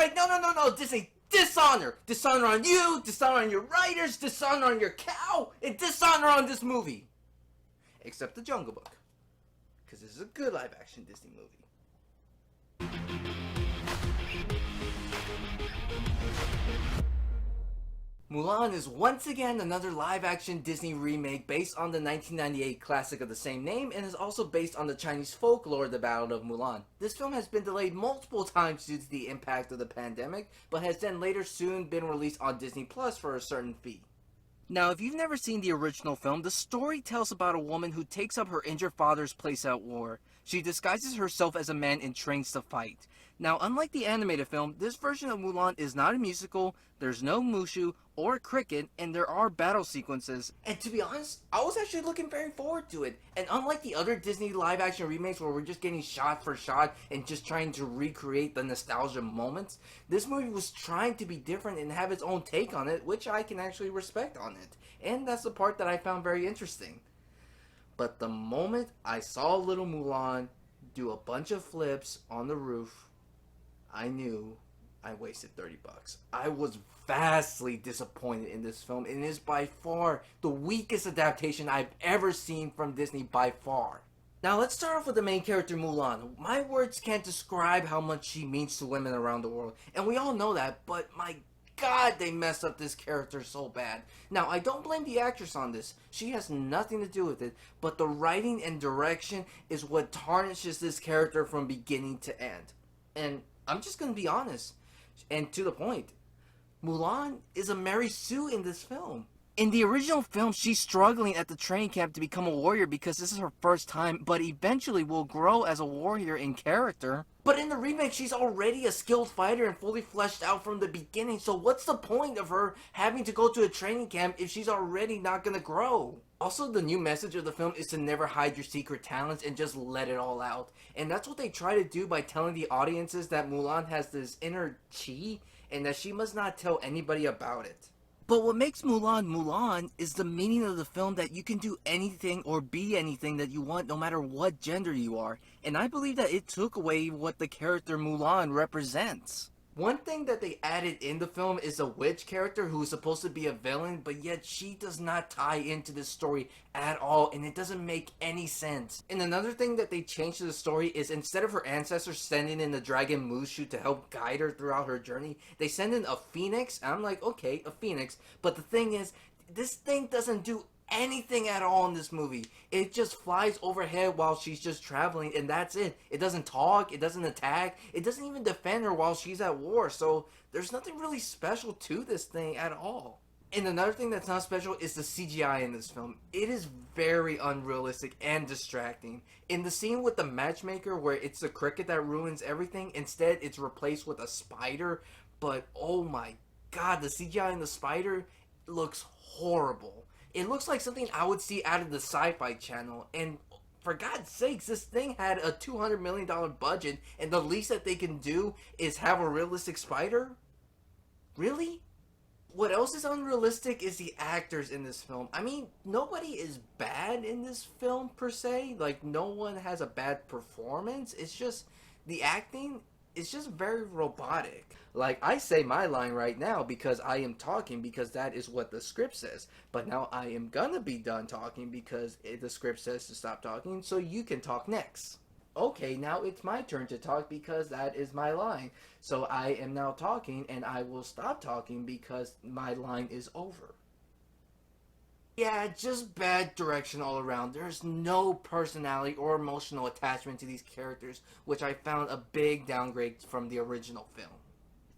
right. No, Disney. Dishonor. Dishonor on you, dishonor on your writers, dishonor on your cow, and dishonor on this movie. Except the Jungle Book. Because this is a good live action Disney movie. Mulan is once again another live-action Disney remake based on the 1998 classic of the same name and is also based on the Chinese folklore The Battle of Mulan. This film has been delayed multiple times due to the impact of the pandemic, but has then later soon been released on Disney Plus for a certain fee. Now, if you've never seen the original film, the story tells about a woman who takes up her injured father's place at war. She disguises herself as a man and trains to fight. Now, unlike the animated film, this version of Mulan is not a musical, there's no Mushu or cricket, and there are battle sequences. And to be honest, I was actually looking very forward to it. And unlike the other Disney live-action remakes where we're just getting shot for shot and just trying to recreate the nostalgia moments, this movie was trying to be different and have its own take on it, which I can actually respect on it. And that's the part that I found very interesting. But the moment I saw little Mulan do a bunch of flips on the roof, I knew I wasted $30. I was vastly disappointed in this film, and it is by far the weakest adaptation I've ever seen from Disney by far. Now let's start off with the main character Mulan. My words can't describe how much she means to women around the world, and we all know that, but my God, they messed up this character so bad. Now, I don't blame the actress on this. She has nothing to do with it, but the writing and direction is what tarnishes this character from beginning to end. And I'm just gonna be honest, and to the point, Mulan is a Mary Sue in this film. In the original film, she's struggling at the training camp to become a warrior because this is her first time, but eventually will grow as a warrior in character. But in the remake, she's already a skilled fighter and fully fleshed out from the beginning, so what's the point of her having to go to a training camp if she's already not gonna grow? Also, the new message of the film is to never hide your secret talents and just let it all out. And that's what they try to do by telling the audiences that Mulan has this inner chi and that she must not tell anybody about it. But what makes Mulan Mulan is the meaning of the film that you can do anything or be anything that you want no matter what gender you are. And I believe that it took away what the character Mulan represents. One thing that they added in the film is a witch character who is supposed to be a villain, but yet she does not tie into the story at all, and it doesn't make any sense. And another thing that they changed to the story is instead of her ancestors sending in the dragon Mushu to help guide her throughout her journey, they send in a phoenix, and I'm like, okay, a phoenix, but the thing is, this thing doesn't do anything at all in this movie. It just flies overhead while she's just traveling, and that's it. It doesn't talk, it doesn't attack, it doesn't even defend her while she's at war, so there's nothing really special to this thing at all. And another thing that's not special is the CGI in this film. It is very unrealistic and distracting. In the scene with the matchmaker where it's the cricket that ruins everything, instead it's replaced with a spider, but oh my God, the CGI in the spider looks horrible. It looks like something I would see out of the Sci-Fi Channel, and for God's sakes, this thing had a $200 million budget, and the least that they can do is have a realistic spider? Really? What else is unrealistic is the actors in this film. I mean, nobody is bad in this film, per se. Like, no one has a bad performance. It's just, the acting is just very robotic. Like, I say my line right now because I am talking because that is what the script says. But now I am gonna be done talking because the script says to stop talking, so you can talk next. Okay, now it's my turn to talk because that is my line. So I am now talking and I will stop talking because my line is over. Yeah, just bad direction all around. There's no personality or emotional attachment to these characters, which I found a big downgrade from the original film.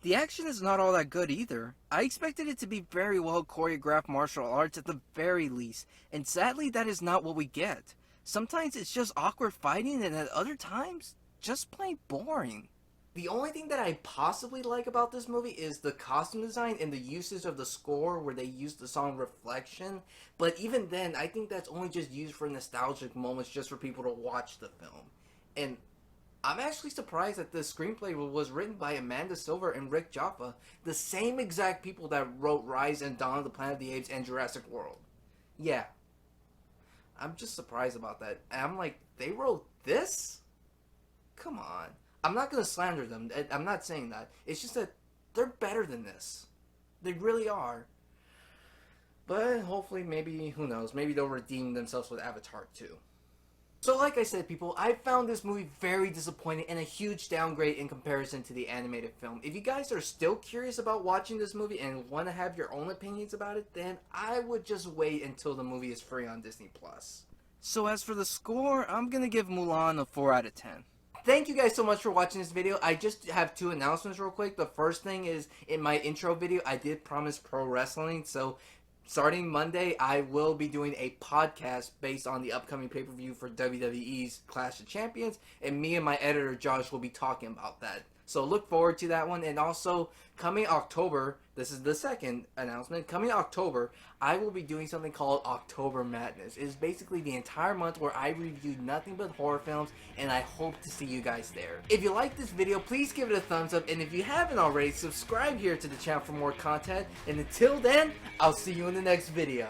The action is not all that good either. I expected it to be very well choreographed martial arts at the very least, and sadly that is not what we get. Sometimes it's just awkward fighting, and at other times, just plain boring. The only thing that I possibly like about this movie is the costume design and the usage of the score where they use the song Reflection, but even then, I think that's only just used for nostalgic moments just for people to watch the film. And I'm actually surprised that the screenplay was written by Amanda Silver and Rick Jaffa, the same exact people that wrote Rise and Dawn of the Planet of the Apes and Jurassic World. Yeah. I'm just surprised about that. And I'm like, they wrote this? Come on. I'm not gonna slander them. I'm not saying that. It's just that they're better than this. They really are. But hopefully, maybe, who knows, maybe they'll redeem themselves with Avatar 2. So like I said, people, I found this movie very disappointing and a huge downgrade in comparison to the animated film. If you guys are still curious about watching this movie and want to have your own opinions about it, then I would just wait until the movie is free on Disney+. So as for the score, I'm gonna give Mulan a 4 out of 10. Thank you guys so much for watching this video. I just have 2 announcements real quick. The first thing is, in my intro video, I did promise pro wrestling, so starting Monday, I will be doing a podcast based on the upcoming pay-per-view for WWE's Clash of Champions, and me and my editor Josh will be talking about that. So look forward to that one. And also, coming October, this is the second announcement, coming October, I will be doing something called October Madness. It is basically the entire month where I review nothing but horror films, and I hope to see you guys there. If you like this video, please give it a thumbs up, and if you haven't already, subscribe here to the channel for more content. And until then, I'll see you in the next video.